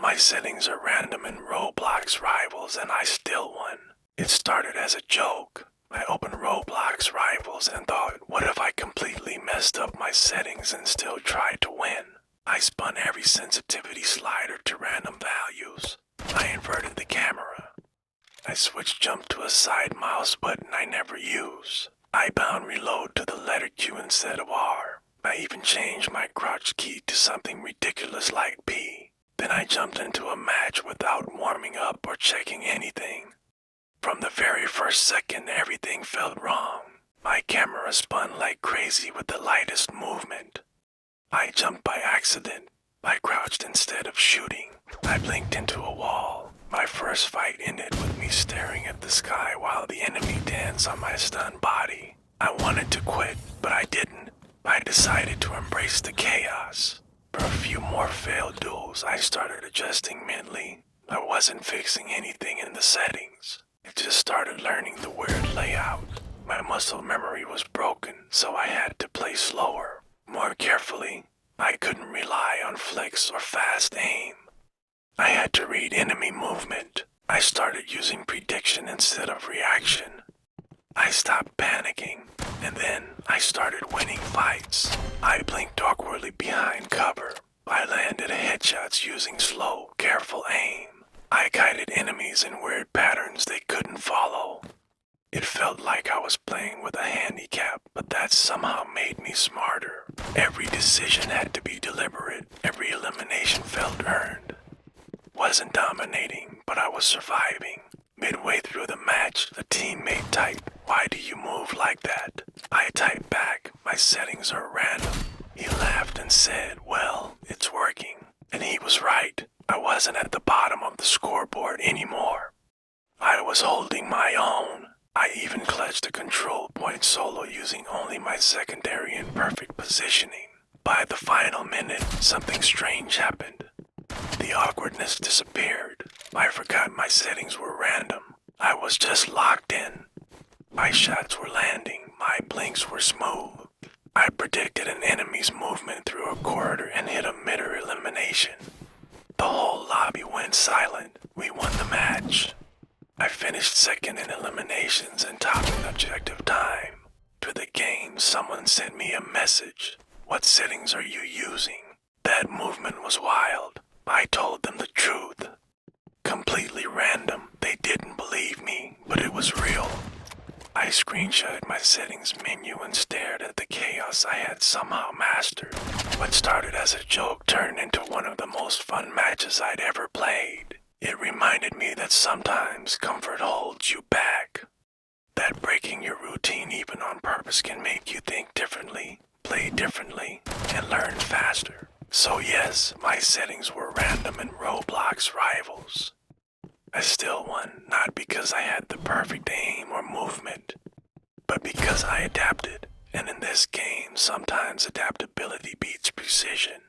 My settings are random in Roblox Rivals and I still won. It started as a joke. I opened Roblox Rivals and thought, what if I completely messed up my settings and still tried to win? I spun every sensitivity slider to random values. I inverted the camera. I switched jump to a side mouse button I never use. I bound reload to the letter Q instead of R. I even changed my crouch key to something ridiculous like P. Then I jumped into a match without warming up or checking anything. From the very first second, everything felt wrong. My camera spun like crazy with the lightest movement. I jumped by accident. I crouched instead of shooting. I blinked into a wall. My first fight ended with me staring at the sky while the enemy danced on my stunned body. I wanted to quit, but I didn't. I decided to embrace the chaos. For a few more failed duels, I started adjusting mentally. I wasn't fixing anything in the settings. I just started learning the weird layout. My muscle memory was broken, so I had to play slower, more carefully. I couldn't rely on flicks or fast aim. I had to read enemy movement. I started using prediction instead of reaction. I stopped panicking, and then I started winning fights. I blinked awkwardly behind cover. I landed headshots using slow, careful aim. I guided enemies in weird patterns they couldn't follow. It felt like I was playing with a handicap, but that somehow made me smarter. Every decision had to be deliberate. Every elimination felt earned. Wasn't dominating, but I was surviving. Midway through the match, a teammate typed, "Why do you move like that?" I typed back, "My settings are random." He laughed and said, "Well, it's working." And he was right. I wasn't at the bottom of the scoreboard anymore. I was holding my own. I even clutched a control point solo using only my secondary and perfect positioning. By the final minute, something strange happened. The awkwardness disappeared. I forgot my settings were random. I was just locked in. My shots were landing. My blinks were smooth. I predicted an enemy's movement through a corridor and hit a mid-air elimination. The whole lobby went silent. We won the match. I finished second in eliminations and top in objective time. To the game, someone sent me a message. "What settings are you using?" That movement was wild. I told them the truth. Completely random. They didn't believe me, but it was real. I screenshotted my settings menu and stared at the chaos I had somehow mastered. What started as a joke turned into one of the most fun matches I'd ever played. It reminded me that sometimes comfort holds you back. That breaking your routine even on purpose can make you think differently, play differently, and learn faster. So yes, my settings were random in Roblox Rivals. I still won, not because I had the perfect aim or movement, but because I adapted. And in this game, sometimes adaptability beats precision.